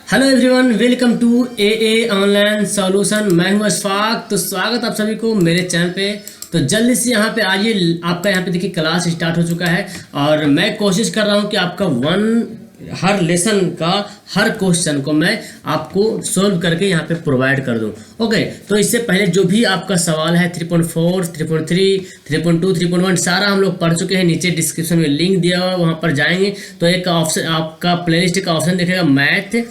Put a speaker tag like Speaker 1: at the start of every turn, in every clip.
Speaker 1: Hello everyone, welcome to a online solution. मैं हूं अशफाक। तो स्वागत आप सभी को मेरे चैनल पे। तो जल्दी से यहाँ पे आइए। आपका यहाँ पे देखिए क्लास स्टार्ट हो चुका है और मैं कोशिश कर रहा हूँ कि आपका हर लेसन का हर क्वेश्चन को मैं आपको सोल्व करके यहाँ पे प्रोवाइड कर दूँ। ओके, तो इससे पहले जो भी आपका सवाल है 3.4, 3.3, 3.2, 3.1 सारा हम लोग पढ़ चुके हैं। नीचे डिस्क्रिप्शन में लिंक दिया हुआ है, वहाँ पर जाएंगे तो एक ऑप्शन आपका प्लेलिस्ट का ऑप्शन दिखेगा मैथ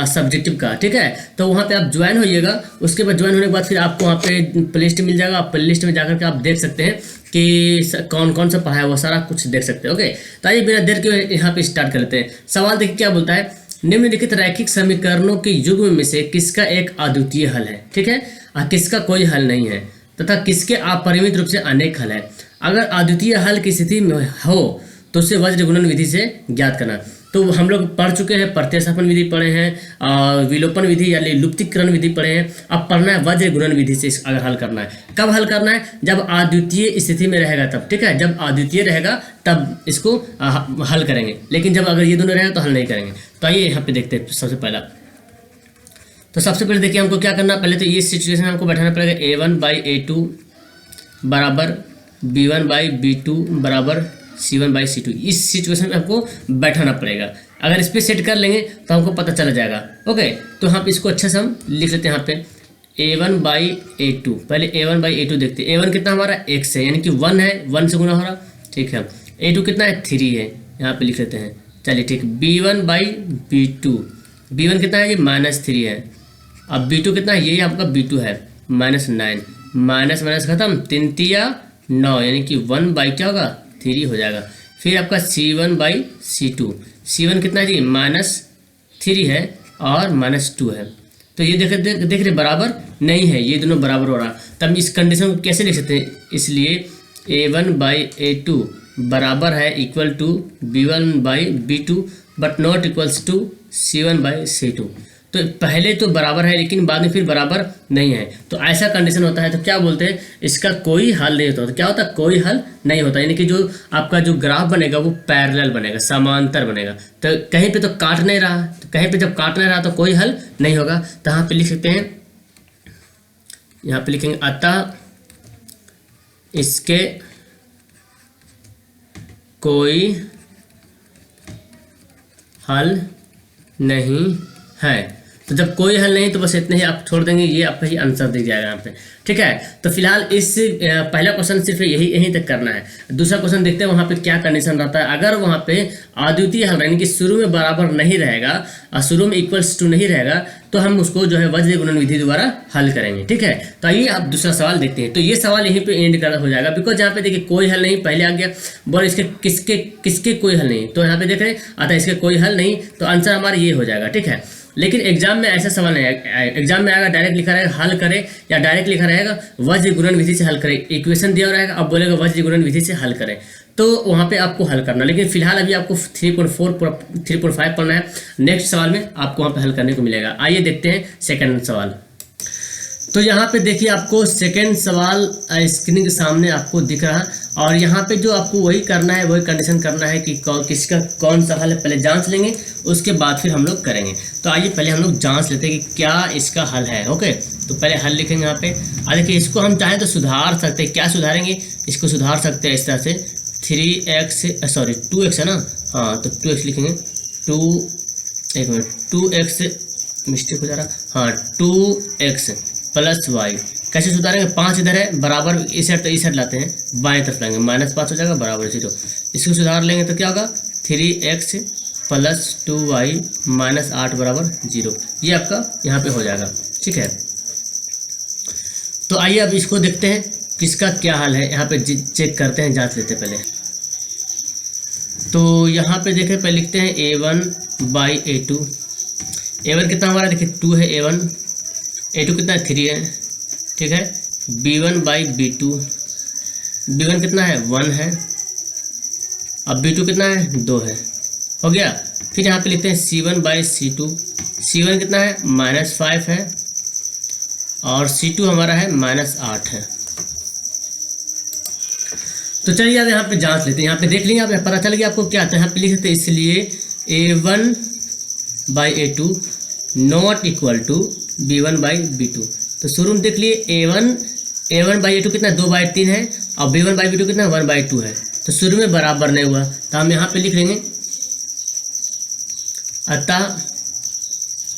Speaker 1: सब्जेक्टिव का। ठीक है, तो वहाँ पे आप ज्वाइन होइएगा। उसके बाद ज्वाइन होने के बाद फिर आपको वहाँ पे प्लेलिस्ट मिल जाएगा। आप प्लेलिस्ट में जाकर के आप देख सकते हैं कि कौन कौन सा पढ़ा है, वो सारा कुछ देख सकते हैं। ओके, तो आइए बिना देर के यहाँ पे स्टार्ट कर लेते हैं। सवाल देखिए क्या बोलता है। निम्नलिखित रैखिक समीकरणों के युग्म में से किसका एक अद्वितीय हल है, ठीक है, और किसका कोई हल नहीं है, तथा किसके अपरिमित रूप से अनेक हल है। अगर अद्वितीय हल की स्थिति में हो तो उसे वज्र गुणन विधि से ज्ञात करना। तो हम लोग पढ़ चुके हैं, प्रतिस्थापन विधि पढ़े हैं, विलोपन विधि या लुप्तीकरण विधि पढ़े हैं। अब पढ़ना है वज्र गुणन विधि से अगर हल करना है। कब हल करना है? जब अद्वितीय स्थिति में रहेगा तब। ठीक है, जब अद्वितीय रहेगा तब इसको हल करेंगे, लेकिन जब अगर ये दोनों रहेगा तो हल नहीं करेंगे। तो आइए यहाँ पे देखते हैं। सबसे पहला तो सबसे पहले देखिए हमको क्या करना है। पहले तो ये सिचुएशन हमको बैठाना पड़ेगा। a1/a2 बराबर b1/b2 बराबर c1/c2। इस सिचुएशन में आपको बैठाना पड़ेगा। अगर इस पर सेट कर लेंगे तो हमको पता चला जाएगा। ओके, तो हम इसको अच्छे से हम लिख लेते हैं यहाँ पे a1/a2। पहले a1/a2 देखते हैं। a1 कितना हमारा x है, यानी कि 1 है, 1 से गुना हो रहा। ठीक है, a2 कितना है, 3 है, यहाँ पे लिख लेते हैं। चलिए ठीक, b1/b2, b1 कितना है, ये -3 है। अब b2 कितना है, ये आपका b2 है -9, माइनस माइनस खत्म, 3 तिया 9, यानी कि 1 क्या होगा, 3 हो जाएगा। फिर आपका c1/c2, c1 कितना है जी, -3 है और -2 है। तो ये देख रहे बराबर नहीं है, ये दोनों बराबर हो रहा। तब इस कंडीशन को कैसे लिख सकते हैं? इसलिए a1/a2 बराबर है equal to b1/b2 but not equals to c1/c2। तो पहले तो बराबर है लेकिन बाद में फिर बराबर नहीं है। तो ऐसा कंडीशन होता है तो क्या बोलते हैं, इसका कोई हल नहीं होता। तो क्या होता है, कोई हल नहीं होता, यानी कि जो आपका जो ग्राफ बनेगा वो पैरेलल बनेगा, समांतर बनेगा। तो कहीं पे तो काट नहीं रहा, तो कहीं पे जब काट नहीं रहा तो कोई हल नहीं होगा। तो यहाँ पे लिख सकते हैं, यहाँ पे लिखेंगे अतः इसके कोई हल नहीं है। तो जब कोई हल नहीं तो बस इतने ही आप छोड़ देंगे, ये आपका ही आंसर दिख जाएगा यहाँ पे। ठीक है, तो फिलहाल इस पहला क्वेश्चन सिर्फ यहीं तक करना है। दूसरा क्वेश्चन देखते हैं वहाँ पे क्या कंडीशन रहता है। अगर वहाँ पे अद्वितीय हल यानी कि शुरू में बराबर नहीं रहेगा और शुरू में इक्वल्स टू नहीं रहेगा तो हम उसको जो है वज्र गुणन विधि द्वारा हल करेंगे। ठीक है, तो आइए आप दूसरा सवाल देखते हैं। तो ये सवाल यहीं पे एंड कर हो जाएगा, बिकॉज यहाँ पे देखिए कोई हल नहीं पहले आ गया, बोल इसके किसके कोई हल नहीं। तो यहाँ पे देख रहे हैं अतः इसके कोई हल नहीं, तो आंसर हमारा ये हो जाएगा। ठीक है, लेकिन एग्जाम में ऐसा सवाल नहीं है। एग्जाम में आएगा डायरेक्ट लिखा रहेगा हल करे, या डायरेक्ट लिखा रहेगा वज्र गुणन विधि से हल करे। इक्वेशन दिया रहेगा, अब बोलेगा वज्र गुणन विधि से हल करें, तो वहाँ पे आपको हल करना। लेकिन फिलहाल अभी आपको 3.4 3.5 पढ़ना है। नेक्स्ट सवाल में आपको वहाँ पे हल करने को मिलेगा। आइए देखते हैं सेकंड सवाल। तो यहाँ पे देखिए आपको सेकंड सवाल स्क्रीन के सामने आपको दिख रहा है, और यहाँ पे जो आपको वही करना है, वही कंडीशन करना है कि किसका कौन सा हल है। पहले जांच लेंगे, उसके बाद फिर हम लोग करेंगे। तो आइए पहले हम लोग जांच लेते हैं कि क्या इसका हल है। ओके, तो पहले हल लिखेंगे यहाँ पे। देखिए इसको हम चाहें तो सुधार सकते हैं। क्या सुधारेंगे? इसको सुधार सकते हैं इस तरह से 2x है ना, हाँ, तो 2x लिखेंगे। 2x मिस्टेक हो जा रहा, हाँ, 2x प्लस वाई। कैसे सुधारेंगे? 5 इधर है बराबर, इस साइड तो इस साइड लाते हैं, बाएं तरफ लाएंगे, -5 हो जाएगा बराबर 0। इसको सुधार लेंगे तो क्या होगा, 3x प्लस 2y -8 बराबर 0। ये आपका यहाँ पे हो जाएगा। ठीक है, तो आइए अब इसको देखते हैं किसका क्या हाल है। यहाँ पे चेक करते हैं, जांच लेते हैं पहले। तो यहाँ पे देखें, पहले लिखते हैं a1/a2। a1 कितना हमारा देखिए 2 है, a2 कितना है, 3 है। ठीक है, b1/b2, b1 कितना है, 1 है। अब b2 कितना है, 2 है, हो गया। फिर यहाँ पे लिखते हैं c1/c2, c1 कितना है, -5 है, और c2 हमारा है -8 है। तो चलिए अब यहाँ पे जांच लेते हैं। यहाँ पे देख लीजिए, आप पता चल गया आपको क्या आता है। यहाँ पे लिख सकते हैं, इसलिए a1/a2 not equal to b1/b2। तो शुरू में देख लिए a1/a2 कितना 2/3 है और b1/b2 कितना 1/2 है। तो शुरू में बराबर नहीं हुआ तो हम यहाँ पे लिख लेंगे अतः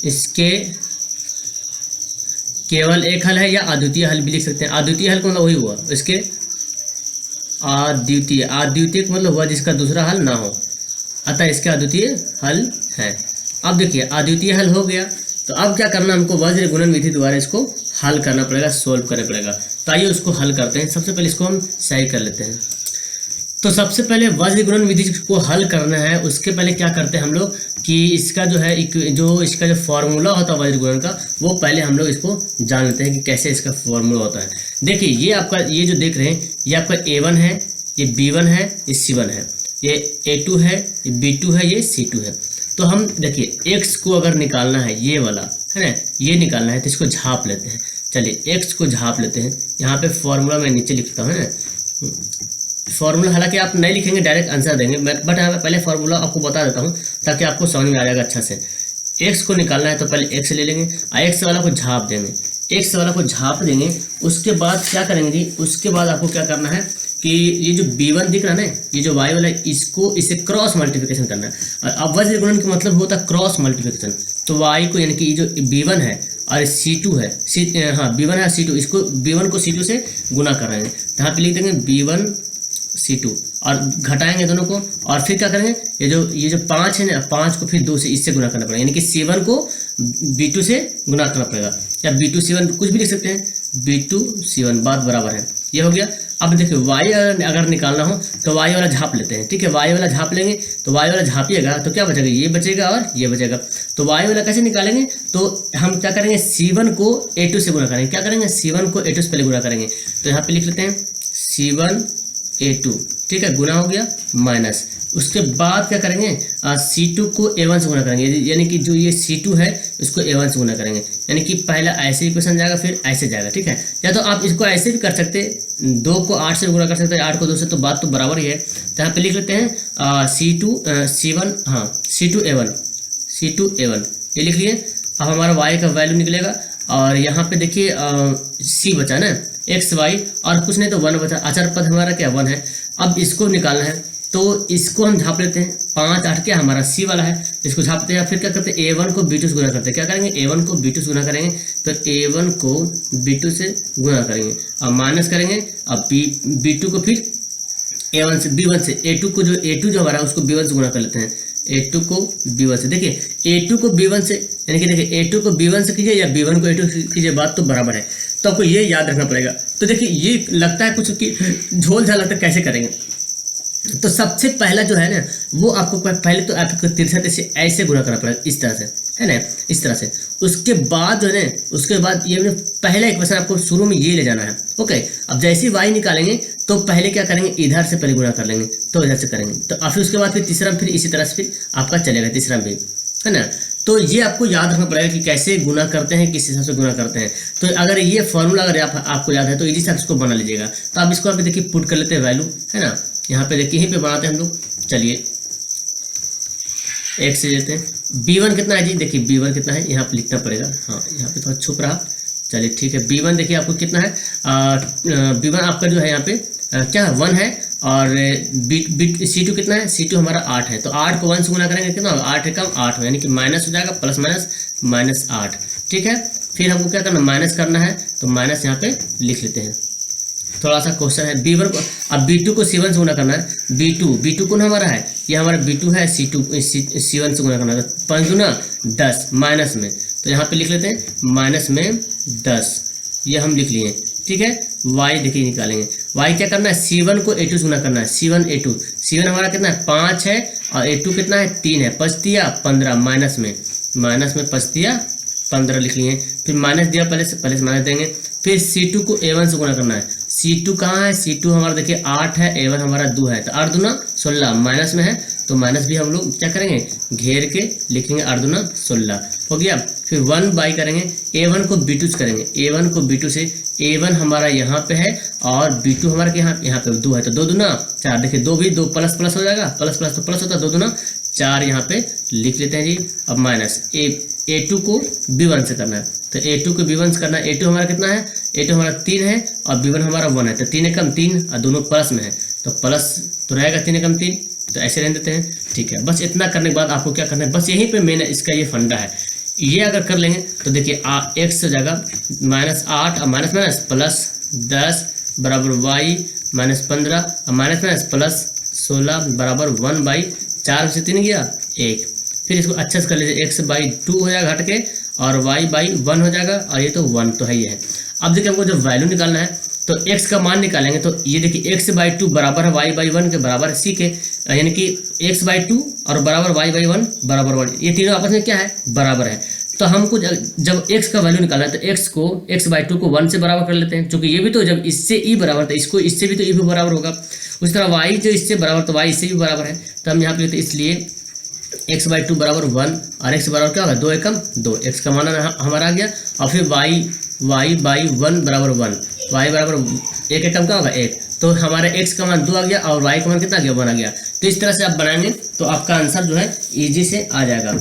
Speaker 1: इसके केवल एक हल है, या अद्वितीय हल भी लिख सकते हैं। अद्वितीय हल का मतलब वही हुआ इसके अद्वितीय, अद्वितीय का मतलब हुआ जिसका दूसरा हल ना हो, अतः इसके अद्वितीय हल है। अब देखिए अद्वितीय हल हो गया, तो अब क्या करना, हमको वज्र गुणन विधि द्वारा इसको हल करना पड़ेगा, सोल्व करना पड़ेगा। तो आइए उसको हल करते हैं। सबसे पहले इसको हम सही कर लेते हैं। तो सबसे पहले वज्र गुणन विधि को हल करना है, उसके पहले क्या करते हैं हम लोग कि इसका जो है इसका जो फॉर्मूला होता है वज्र गुणन का, वो पहले हम लोग इसको जान लेते हैं कि कैसे इसका फॉर्मूला होता है। देखिए ये आपका ये जो देख रहे हैं ये आपका a1 है, ये b1 है, ये c1 है, ये a2 है, ये b2 है, ये c2 है। तो हम देखिए x को अगर निकालना है, ये वाला है ना, ये निकालना है, तो इसको झाँप लेते हैं। चलिए x को झाँप लेते हैं। यहाँ पे फॉर्मूला मैं नीचे लिखता हूँ ना, फॉर्मूला हालांकि आप नहीं लिखेंगे डायरेक्ट आंसर देंगे, बट यहाँ पे पहले फॉर्मूला आपको बता देता हूँ ताकि आपको समझ में आ जाएगा अच्छा से। x को निकालना है तो पहले x ले लेंगे और x वाला को झाँप देंगे, x वाला को झाँप देंगे। उसके बाद क्या करेंगे जी, उसके बाद आपको क्या करना है कि ये जो b1 दिख रहा है ना, ये जो y वाला है, इसे क्रॉस मल्टीप्लिकेशन करना है। और अब वज्र गुणन का मतलब होता है क्रॉस मल्टीप्लिकेशन। तो y को यानी कि ये जो b1 है और c2 है, b1 है c2, इसको b1 को c2 से गुना कर रहे हैं। तो यहाँ पे लिख देंगे b1 c2 और घटाएंगे दोनों को, और फिर क्या करेंगे, ये जो 5 है ना, 5 को फिर 2 से इससे गुना करना पड़ेगा, यानी कि c1 को b2 से गुना करना पड़ेगा, या b2 c1 कुछ भी लिख सकते हैं, b2 c1 बात बराबर है। ये हो गया। अब देखिए y अगर निकालना हो तो y वाला झाँप लेते हैं, ठीक है। y वाला झाँप लेंगे तो y वाला झाँपिएगा तो क्या बचेगा, ये बचेगा और ये बचेगा। तो y वाला कैसे निकालेंगे, तो हम क्या करेंगे, c1 को a2 से गुना करेंगे। क्या करेंगे, c1 को a2 से पहले गुना करेंगे। तो यहाँ पे लिख लेते हैं c1 a2, ठीक है, गुना हो गया माइनस। उसके बाद क्या करेंगे, c2 को a1 से गुना करेंगे, यानी कि जो ये c2 है इसको a1 से गुना करेंगे, यानी कि पहला ऐसे इक्वेशन जाएगा फिर ऐसे जाएगा, ठीक है। या तो आप इसको ऐसे भी कर सकते हैं, 2 को 8 से गुना कर सकते हैं, 8 को 2 से, तो बात तो बराबर ही है। तो यहाँ पे लिख लेते हैं c2 a1 ये लिख लिए। अब हमारा y का वैल्यू निकलेगा और यहाँ पे देखिए c बचा ना, एक्स वाई और कुछ नहीं तो 1 बचा, अचर पद हमारा क्या 1 है। अब इसको निकालना है तो इसको हम झाँप लेते हैं, 5 8 क्या हमारा सी वाला है, इसको झाँपते हैं। फिर क्या करते हैं, a1 को b2 से गुना करते हैं। क्या करेंगे, a1 को b2 से गुना करेंगे, तो a1 को b2 से गुना करेंगे और माइनस करेंगे। अब b2 को फिर a1 से b1 से, a2 को जो हमारा उसको b1 से गुना कर लेते हैं, a2 को b1 से। देखिए a2 को b1 से, यानी कि देखिए a2 को b1 से कीजिए या b1 को a2 से कीजिए, बात तो बराबर है। तो आपको ये याद रखना पड़ेगा। तो देखिए ये लगता है कुछ कि झोल झाल लगता है, कैसे करेंगे। तो सबसे पहला जो है ना, वो आपको पहले तो आपको 63 से ऐसे गुना करना पड़ेगा, इस तरह से, है ना, इस तरह से। उसके बाद जो है ना, उसके बाद ये पहला इक्वेशन आपको शुरू में ये ले जाना है, ओके। अब जैसे ही y निकालेंगे तो पहले क्या करेंगे, इधर से पहले गुना कर लेंगे, तो इधर से करेंगे, तो फिर उसके बाद फिर तीसरा, फिर इसी तरह से फिर आपका चलेगा तीसरा भी, है ना। तो ये आपको याद रखना पड़ेगा कि कैसे गुना करते हैं, किस हिसाब से गुना करते हैं। तो अगर ये फॉर्मूला अगर आपको याद है तो इजी से आप इसको बना लीजिएगा। तो आप इसको अभी देखिए पुट कर लेते हैं वैल्यू, है ना, यहाँ पे देखिए, यहीं पे बनाते हैं हम लोग। चलिए एक से लेते हैं, b1 कितना है जी, देखिए b1 कितना है, यहाँ पे लिखना पड़ेगा, हाँ यहाँ पे थोड़ा छुप रहा। चलिए ठीक है, b1 देखिए आपको कितना है, b1 आपका जो है यहाँ पे क्या 1 है, और c2 कितना है, c2 हमारा 8 है। तो 8 को 1 से गुना करेंगे कितना होगा, 8 कम 8 हो, यानी कि माइनस हो जाएगा, प्लस माइनस -8, ठीक है। फिर हमको क्या करना, माइनस करना है, तो माइनस यहाँ पे लिख लेते हैं। थोड़ा सा क्वेश्चन है, b1 को, अब b2 को c1 से गुना करना है, b2 कौन हमारा है, ये हमारा b2 है, c1 से गुना करना है, 5 गुना 10 माइनस में, तो यहाँ पे लिख लेते हैं माइनस में 10, ये हम लिख लिए, ठीक है। y देखिए निकालेंगे, y क्या करना है, c1 को a2 से गुना करना है, c1 हमारा कितना है 5 है, और a2 कितना है 3 है, 5 दिया 15, माइनस में 5 दिया 15 लिख लिए। फिर माइनस दिया, पहले से माइनस देंगे। फिर c2 को a1 से गुना करना है, c2 कहाँ है, c2 हमारा देखिए 8 है, a1 हमारा 2 है, तो 8 दूना 16, माइनस में है तो माइनस भी हम लोग क्या करेंगे, घेर के लिखेंगे, 8 दूना 16 हो गया। फिर 1 बाई करेंगे, a1 को b2 से करेंगे, a1 को b2 से, a1 हमारा यहाँ पे है और b2 हमारा यहाँ पे 2 है, तो 2 दूना 4, देखिए 2 भी 2 प्लस प्लस हो जाएगा, प्लस तो प्लस होता है, 2 दूना 4 यहाँ पे लिख लेते हैं जी। अब माइनस A2 को B1 से करना है। तो A2 को B1 से करना है। A2 हमारा कितना है, A2 हमारा 3 है और B1 हमारा 1 है। तो 3 एकम 3 और दोनों प्लस में है, तो प्लस तो रहेगा 3 एकम 3, तो ऐसे रहने देते हैं। ठीक है, बस इतना करने के बाद आपको क्या करना है, बस यहीं पे मेन इसका ये फंडा है। ये अगर कर लेंगे तो देखिए x हो जाएगा -8 और माइनस माइनस प्लस 10 बराबर y -15 और माइनस माइनस प्लस 16 बराबर 1/4 से 3 गया 1। फिर इसको अच्छे से कर लीजिए, x/2 हो जाएगा घट के और y/1 हो जाएगा और ये तो 1 तो है ही है। अब देखिए हमको जब वैल्यू निकालना है तो x का मान निकालेंगे, तो ये देखिए x/2 बराबर है y/1 के बराबर है c के, यानी कि x/2 और बराबर y/1 बराबर 1, ये तीनों आपस में क्या है, बराबर है। तो हमको जब x का वैल्यू निकालना है तो x/2 को 1 से बराबर कर लेते हैं, क्योंकि ये भी तो जब इससे e बराबर था, इसको इससे भी तो e भी बराबर होगा। उसी तरह y जो इससे बराबर तो y इससे भी बराबर है, तो हम यहाँ पे लेते, इसलिए x/2 बराबर 1 और x बराबर क्या होगा 2 एकम 2, x का मान हमारा आ गया। और फिर y/1 बराबर 1, y बराबर 1 एकम क्या होगा 1, तो हमारे x का मान 2 आ गया और y का मान कितना आ गया 1 आ गया। तो इस तरह से आप बनाएंगे तो आपका आंसर जो है ईजी से आ जाएगा।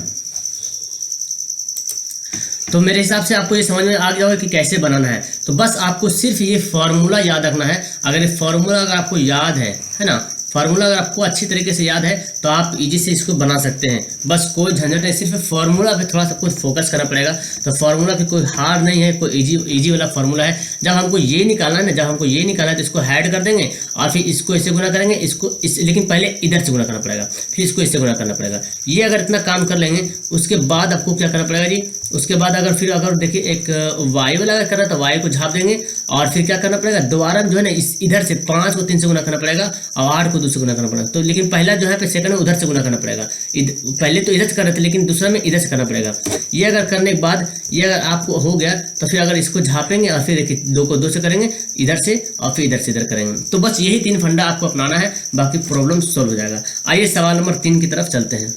Speaker 1: तो मेरे हिसाब से आपको ये समझ में आ गया होगा कि कैसे बनाना है। तो बस आपको सिर्फ ये फार्मूला याद रखना है। अगर ये फार्मूला अगर आपको याद है ना, फार्मूला अगर आपको अच्छी तरीके से याद है तो आप इजी से इसको बना सकते हैं। बस कोई झंझट नहीं, सिर्फ फार्मूला पे थोड़ा सा कुछ फोकस करना पड़ेगा। तो फार्मूला की कोई हार्ड नहीं है, कोई इजी वाला फार्मूला है। जब हमको ये निकालना है ना, जब हमको ये निकालना है तो इसको ऐड कर देंगे और फिर इसको इससे गुना करेंगे, इसको इस, लेकिन पहले इधर से गुना करना पड़ेगा, फिर इसको इससे गुना करना पड़ेगा। ये अगर इतना काम कर लेंगे उसके बाद आपको क्या करना पड़ेगा जी, उसके बाद अगर देखिए एक y वाला अगर करना तो y को झाप देंगे और फिर क्या करना पड़ेगा, दोबारा जो है ना इधर से 5 को 3 से गुना करना पड़ेगा और 8 को 2 से गुना करना पड़ेगा। तो लेकिन पहला जो है पे सेकंड में उधर से गुना करना पड़ेगा, पहले तो इधर से कर रहे थे लेकिन दूसरा में इधर से करना पड़ेगा। ये अगर करने के बाद ये अगर आपको हो गया तो फिर अगर इसको झापेंगे और फिर देखिए 2 को 2 से करेंगे इधर से और फिर इधर से इधर करेंगे। तो बस यही 3 फंडा आपको अपनाना है, बाकी प्रॉब्लम सॉल्व हो जाएगा। आइए सवाल नंबर 3 की तरफ चलते हैं।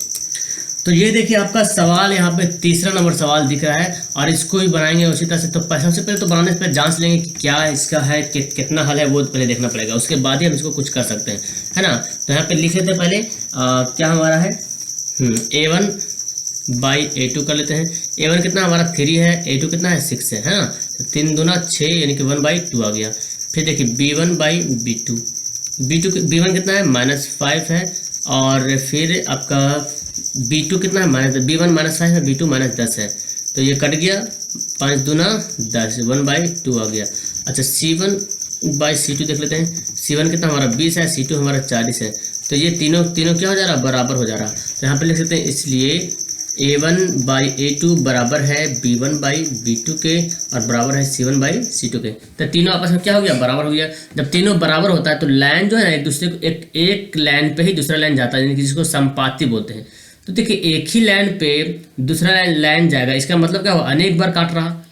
Speaker 1: तो ये देखिए आपका सवाल यहाँ पे तीसरा नंबर सवाल दिख रहा है और इसको ही बनाएंगे उसी तरह से। तो सबसे पहले तो बनाने से पहले जांच लेंगे कि क्या इसका है, कितना हल है, वो पहले देखना पड़ेगा, उसके बाद ही हम इसको कुछ कर सकते हैं, है ना। तो यहाँ पे लिख लेते हैं पहले क्या हमारा है, a1/a2 कर लेते हैं। a1 कितना हमारा 3 है, a2 कितना है 6 है ना। तो 3 दूना 6 यानी कि 1/2 आ गया। फिर देखिए b1/b2, b1 कितना है -5 है और फिर आपका b2 कितना है b1 -5 है, b2 -10 है। तो ये कट गया, 5 दूना 10, 1/2 आ गया। अच्छा c1/c2 देख लेते हैं। c1 कितना हमारा 20 है, c2 हमारा 40 है। तो ये तीनों क्या हो जा रहा है, बराबर हो जा रहा। तो यहाँ पे लिख सकते हैं, इसलिए a1/a2 बराबर है b1/b2 के और बराबर है c1/c2 के। तो तीनों आपस में क्या हो गया, बराबर हो गया। जब तीनों बराबर होता है तो लाइन जो है ना एक दूसरे को एक लाइन पे ही दूसरा लाइन जाता है, जिसको संपाती बोलते हैं। तो देखिए एक ही लाइन पे दूसरा लाइन जाएगा, इसका मतलब क्या हुआ, अनेक बार काट रहा।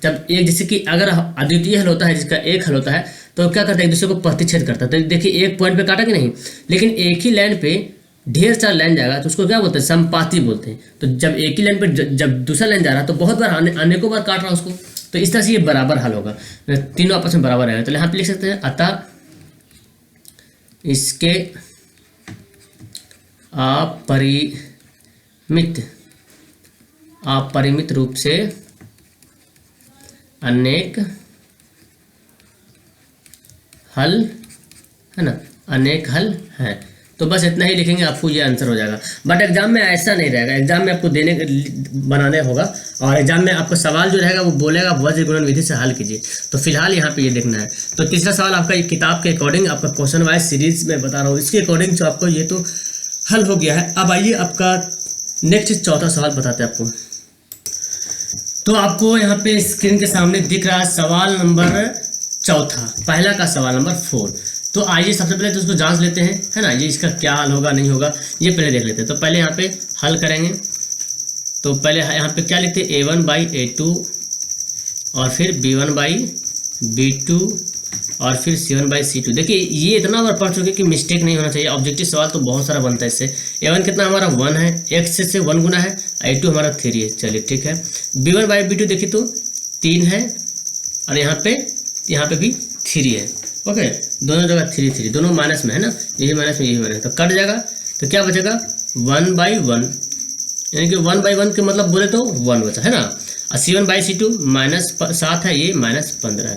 Speaker 1: जब एक जैसे कि अगर अद्वितीय हल होता है जिसका एक हल होता है तो क्या करता है, एक दूसरे को प्रतिच्छेद करता है। तो देखिए एक पॉइंट पे काटा कि नहीं, लेकिन एक ही लाइन पे ढेर सारा लाइन जाएगा तो उसको क्या बोलते हैं, संपाती बोलते हैं। तो जब एक ही लाइन पे जब दूसरा लाइन जा रहा है तो बहुत बार अनेकों बार काट रहा उसको, तो इस तरह से ये बराबर हल होगा, तीनों आपस में बराबर रहेगा। तो यहाँ पे लिख सकते हैं, अतः इसके अपरिमित रूप से अनेक हल है ना, अनेक हल है। तो बस इतना ही लिखेंगे, आपको ये आंसर हो जाएगा। बट एग्जाम में ऐसा नहीं रहेगा, एग्जाम में आपको बनाने होगा और एग्जाम में आपको सवाल जो रहेगा वो बोलेगा वज्र गुणन विधि से हल कीजिए। तो फिलहाल यहाँ पे ये देखना है। तो तीसरा सवाल आपका किताब के अकॉर्डिंग आपका क्वेश्चन वाइज सीरीज में बता रहा हूँ, इसके अकॉर्डिंग जो आपको ये तो हल हो गया है। अब आइए आपका नेक्स्ट चौथा सवाल बताते हैं आपको। तो आपको यहाँ पे स्क्रीन के सामने दिख रहा है सवाल नंबर चौथा, पहला का सवाल नंबर 4। तो आइए सबसे पहले तो उसको जांच लेते हैं, है ना, ये इसका क्या हल होगा नहीं होगा ये पहले देख लेते हैं। तो पहले यहाँ पे हल करेंगे। तो पहले यहाँ पे क्या लिखते हैं, a1/a2 और फिर b1/b2 और फिर c1/c2। देखिए ये इतना बार पढ़ चुके कि मिस्टेक नहीं होना चाहिए। ऑब्जेक्टिव सवाल तो बहुत सारा बनता है इससे। a1 कितना हमारा 1 है, x से 1 गुना है, a2 हमारा 3 है। चलिए ठीक है। b1/b2 देखिए तो 3 है और यहाँ पे भी 3 है। ओके, दोनों जगह 3 दोनों माइनस में है ना, यही माइनस में यही माइनस, तो कट जाएगा। तो क्या बचेगा 1/1 यानी कि 1/1 के मतलब बोले तो 1 बचा है ना। और C1/C2 -7 है, ये -15 है।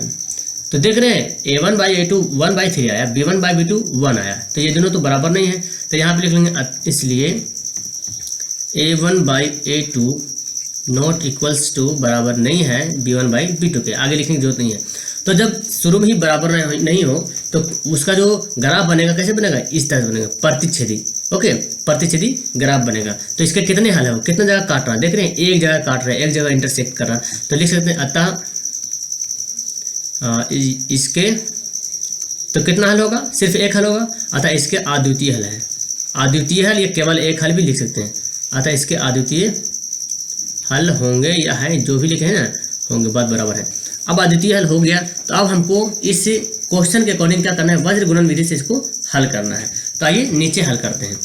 Speaker 1: तो देख रहे हैं A1/A2 1/3 आया, B1/B2 1 आया, तो ये दोनों तो बराबर नहीं है। तो यहाँ पे लिख लेंगे इसलिए A1/A2 नॉट इक्वल्स टू बराबर नहीं है B1/B2 के। आगे लिखने की जरूरत नहीं है। तो जब शुरू में ही बराबर नहीं हो तो उसका जो ग्राफ बनेगा कैसे बनेगा, इस तरह से बनेगा, प्रतिच्छेदी। ओके, प्रतिच्छेदी ग्राफ बनेगा। तो इसके कितने हल है, वो कितना जगह काट रहा है, देख रहे हैं एक जगह काट रहा है, एक जगह इंटरसेक्ट कर रहा है। तो लिख सकते हैं अतः इसके तो कितना हल होगा, सिर्फ एक हल होगा, अतः इसके अद्वितीय हल है। अद्वितीय हल, ये केवल एक हल भी लिख सकते हैं, अतः इसके अद्वितीय हल होंगे या है, जो भी लिखे हैं ना होंगे, बात बराबर है। अब अद्वितीय हल हो गया, तो अब हमको इस क्वेश्चन के अकॉर्डिंग क्या करना है, वज्र गुणन विधि से इसको हल करना है। तो आइए नीचे हल करते हैं।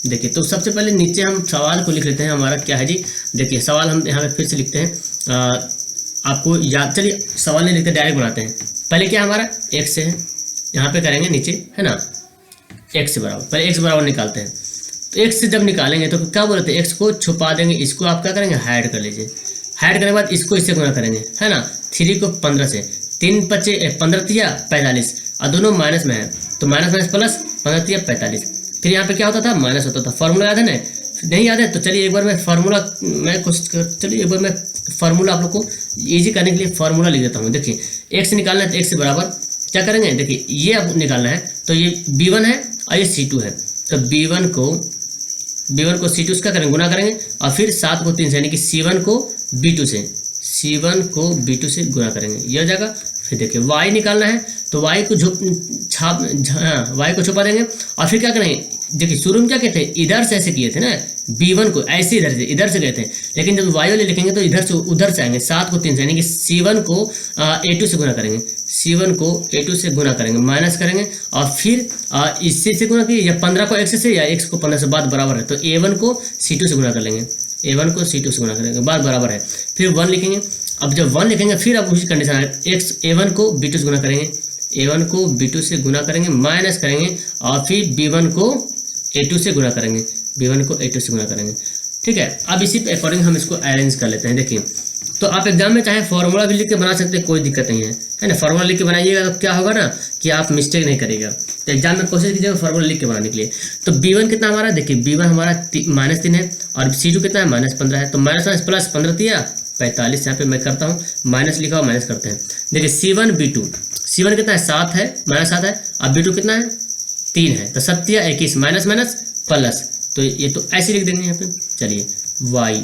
Speaker 1: देखिए, तो सबसे पहले नीचे हम सवाल को लिख लेते हैं। हमारा क्या है जी, देखिए सवाल हम यहाँ पे फिर से लिखते हैं, आपको याद, चलिए सवाल नहीं लिखते, डायरेक्ट बनाते हैं। पहले क्या हमारा x है, यहाँ पे करेंगे नीचे है ना, x से बराबर, पहले x बराबर निकालते हैं। तो x से जब निकालेंगे तो क्या बोलते हैं, x को छुपा देंगे, इसको आप क्या करेंगे, हाइड कर लीजिए। हाइड करने के बाद इसको इससे गुना करेंगे है ना, 3 को 15 से, 3 × 5 = 15 × 45, और दोनों माइनस में है, तो माइनस माइनस प्लस, 15 × 45। फिर यहाँ पे क्या होता था, माइनस होता था। फार्मूला याद है ना, नहीं याद है तो चलिए एक बार मैं फार्मूला चलिए एक बार मैं फार्मूला आप लोग को ईजी करने के लिए फार्मूला लिख देता हूँ। देखिए, x निकालना है तो x से बराबर क्या करेंगे, देखिए ये अब निकालना है, तो ये b1 है और ये c2 है, तो b1 को c2 से क्या करेंगे, गुना करेंगे, और फिर 7 को 3 से, यानी कि c1 को b2 से गुना करेंगे, यह हो जाएगा। फिर देखिए y निकालना है, तो y को y को छुपा देंगे, और फिर क्या करेंगे, देखिए शुरू में क्या कहते हैं, इधर से ऐसे किए थे ना, b1 को ऐसे इधर से गए थे, लेकिन जब y वाले लिखेंगे तो इधर से उधर से आएंगे, 7 को 3 से, यानी कि c1 को a2 से गुना करेंगे, c1 को a2 से गुना करेंगे, माइनस करेंगे, और फिर इससे से गुना किए, या 15 को x से, या x को 15 से, बात बराबर है। तो a1 को c2 से गुना कर लेंगे, a1 को c2 से गुना करेंगे, बात बराबर है। फिर 1 लिखेंगे, अब जब 1 लिखेंगे फिर अब उसी कंडीशन है, a1 को b2 से गुना करेंगे, a1 को b2 से गुना करेंगे, माइनस करेंगे, और फिर b1 को a2 से गुना करेंगे, b1 को a2 से गुना करेंगे। ठीक है, अब इसी पे अकॉर्डिंग हम इसको अरेंज कर लेते हैं। देखिए, तो आप एग्जाम में चाहे फॉर्मूला भी लिख के बना सकते हैं, कोई दिक्कत नहीं है ना। फॉर्मूला लिख के बनाइएगा तो क्या होगा ना कि आप मिस्टेक नहीं करेगा। तो एग्जाम में कोशिश कीजिएगा फॉर्मूला लिख के बनाने के लिए। तो b1 कितना हमारा, देखिए b1 हमारा -3 है, और c2 कितना है, -15 है, तो माइनस माइनस प्लस, 15 × 45, यहाँ पे मैं करता हूँ, माइनस लिखा हुआ, माइनस करते हैं। देखिए C1 कितना है, 7 है, -7 है, और b2 कितना है, 3 है, तो 7 × 21, माइनस माइनस प्लस, तो ये तो ऐसे लिख देंगे यहाँ पे। चलिए y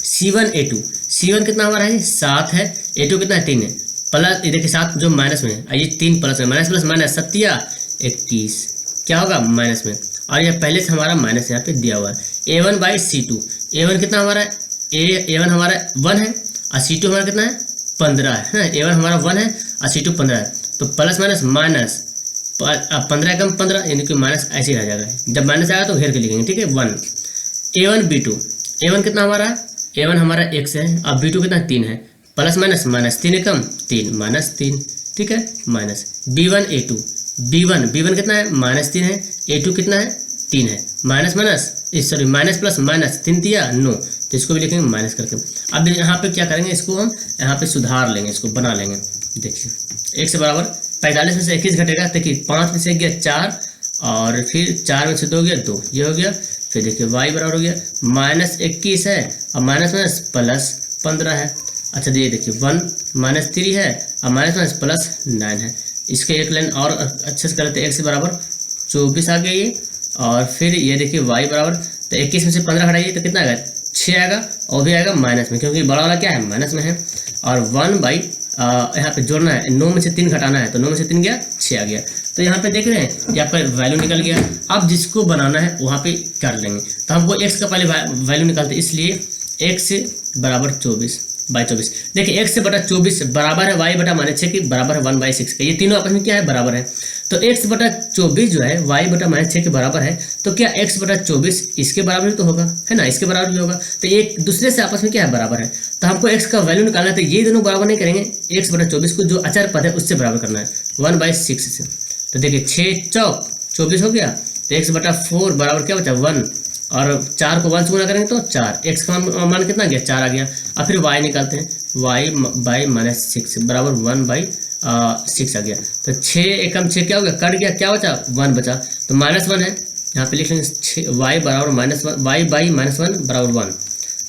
Speaker 1: C1 कितना हमारा है, 7 है, a2 कितना है, 3 है, प्लस ये देखिए 7 जो माइनस में है, ये 3 प्लस में, माइनस प्लस माइनस, 7 × 21 क्या होगा, माइनस में, और ये पहले से हमारा माइनस यहाँ पे दिया हुआ है। A1/C2, A1 कितना हमारा, A1 हमारा 1 है, और C2 हमारा कितना है, 15 है। A1 हमारा 1 है और C2 15 है, तो प्लस माइनस माइनस, 15 कम 15, यानी कि माइनस ऐसे ही रह जाएगा। जब माइनस आएगा तो घेर के लिखेंगे, ठीक है। 1 A1/B2, A1 कितना हमारा, A1 हमारा x है, और B2 कितना 3 है, प्लस माइनस माइनस, 3 कम 3, -3, ठीक है, माइनस B1/A2, B1 कितना है, -3 है, A2 कितना है, 3 है, minus minus sorry minus plus minus, 3 × 9, तो इसको भी लिखेंगे माइनस करके। अब यहाँ पे क्या करेंगे, इसको हम यहाँ पे सुधार लेंगे, इसको बना लेंगे। देखिए x बराबर 45 में से 21 घटेगा, देखिए 5 में से गया 4, और फिर 4 में से 2 गया 2, ये हो गया। फिर देखिए y बराबर हो गया -21 है, और माइनस माइनस प्लस 15 है। अच्छा ये देखिए 1 -3 है, और माइनस माइनस प्लस 9 है। इसके एक लाइन और अच्छे से कर लेते हैं, x बराबर 24 आ गया ये, और फिर ये देखिए y बराबर, तो 21 में से 15 घटाइए तो कितना आएगा, 6 आएगा, और भी आएगा माइनस में, क्योंकि बड़ा वाला क्या है, माइनस में है। और 1 यहाँ पे जोड़ना है, 9 में से 3 घटाना है, तो 9 में से 3 गया 6 आ गया। तो यहाँ पे देख रहे हैं ये आपका वैल्यू निकल गया। अब जिसको बनाना है वहाँ पे कर लेंगे। तो हमको x का पहले वैल्यू निकालते हैं, इसलिए x बराबर 24/24। देखिए x बटा 24 बराबर है y बटा -6 की, बराबर है 1/6 के। ये तीनों आपस में क्या है, बराबर है। तो x बटा 24 जो है y बटा -6 के बराबर है, तो क्या x बटा 24 इसके बराबर तो होगा, है ना, इसके बराबर भी होगा। तो एक दूसरे से आपस में क्या है, बराबर है। तो हमको x का वैल्यू निकालना है, तो ये दोनों बराबर नहीं करेंगे, x बटा 24 को जो अचर पद है उससे बराबर करना है 1/6 से। तो देखिए 6 × 4 = 24 हो गया, तो x बटा 4 बराबर क्या बचा, 1। और 4 को 1 से गुना करेंगे तो 4, x का मान कितना गया 4 आ गया। अब फिर y निकालते हैं, y बाई -6 बराबर 1/6 आ गया। तो 6 एकम 6 क्या हो गया, कट गया, क्या बचा 1 बचा, तो -1 है, यहाँ पे लिख लेंगे y बराबर -1, y बाई -1 बराबर 1।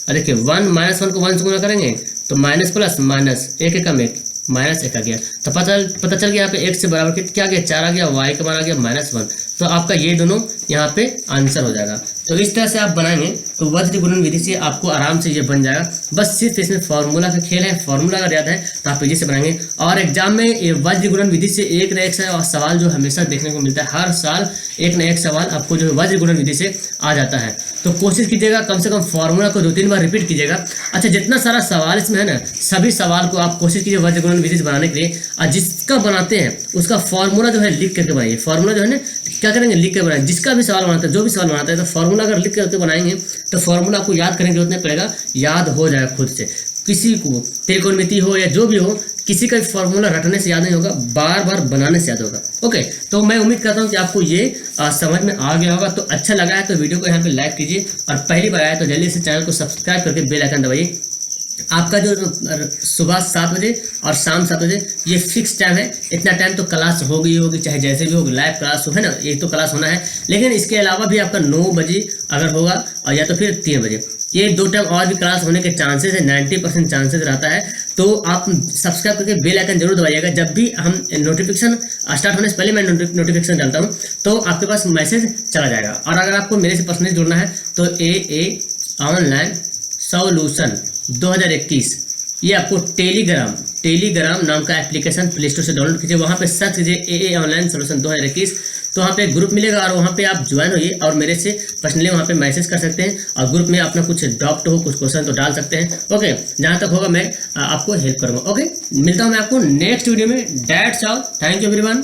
Speaker 1: और देखिए 1 -1 को 1 से गुना करेंगे तो माइनस प्लस माइनस, 1 एकम 1 -1 आ गया। तो पता चल गया यहाँ पे x से बराबर क्या गया 4 आ गया, y का मान आ गया -1। तो आपका ये दोनों यहाँ पे आंसर हो जाएगा। तो इस तरह से आप बनाएंगे तो वज्र गुणन विधि से आपको आराम से ये बन जाएगा। बस सिर्फ इसमें फॉर्मूला का खेल है, फॉर्मूला अगर याद है तो आप इजी से बनाएंगे। और एग्जाम में ये वज्र गुणन विधि से एक न एक सवाल जो हमेशा देखने को मिलता है, हर साल एक न एक सवाल आपको जो है वज्र गुणन विधि से आ जाता है। तो कोशिश कीजिएगा कम से कम फॉर्मूला को 2-3 बार रिपीट कीजिएगा। अच्छा, जितना सारा सवाल इसमें है ना, सभी सवाल को आप कोशिश कीजिए वज्र गुणन विधि से बनाने के लिए। और जिसका बनाते हैं उसका फॉर्मूला जो है लिख करके बनाइए। फॉर्मूला जो है ना क्या करेंगे, लिख कर बनाए। जिसका भी सवाल बनाता है, जो भी सवाल बनाता है, तो फॉर्मूला अगर लिख करके बनाएंगे तो फॉर्मूला आपको याद करने की जरूरत नहीं पड़ेगा, याद हो जाएगा खुद से। किसी को त्रिकोणमिति हो या जो भी हो, किसी का फॉर्मूला रटने से याद नहीं होगा, बार बार बनाने से याद होगा। ओके, तो मैं उम्मीद करता हूँ कि आपको ये समझ में आ गया होगा। तो अच्छा लगा है तो वीडियो को यहाँ पे लाइक कीजिए, और पहली बार आया तो जल्दी से चैनल को सब्सक्राइब करके बेल आइकन दबाइए। आपका जो सुबह 7 बजे और शाम 7 बजे ये फिक्स टाइम है। इतना टाइम तो क्लास होगी होगी, चाहे जैसे भी होगी, लाइव क्लास हो, है ना, ये तो क्लास होना है। लेकिन इसके अलावा भी आपका 9 बजे अगर होगा, और या तो फिर 3 बजे, ये 2 टाइम और भी क्लास होने के चांसेस है, 90% चांसेस रहता है। तो आप सब्सक्राइब करके बेल आइकन जरूर दबाइएगा। जब भी हम नोटिफिकेशन स्टार्ट होने से पहले मैं नोटिफिकेशन डालता हूँ तो आपके पास मैसेज चला जाएगा। और अगर आपको मेरे से पर्सनली जुड़ना है तो AA ऑनलाइन सॉल्यूशन 2021, ये आपको टेलीग्राम नाम का एप्लीकेशन प्ले स्टोर से डाउनलोड कीजिए। वहाँ पे सर्च कीजिए AA ऑनलाइन सॉल्यूशन 2021, तो वहाँ पे ग्रुप मिलेगा और वहाँ पे आप ज्वाइन होइए और मेरे से पर्सनली वहाँ पे मैसेज कर सकते हैं। और ग्रुप में अपना कुछ डाउट हो, कुछ क्वेश्चन तो डाल सकते हैं। ओके, जहाँ तक होगा मैं आपको हेल्प करूँगा। ओके, मिलता हूँ मैं आपको नेक्स्ट वीडियो में। That's all, thank you everyone.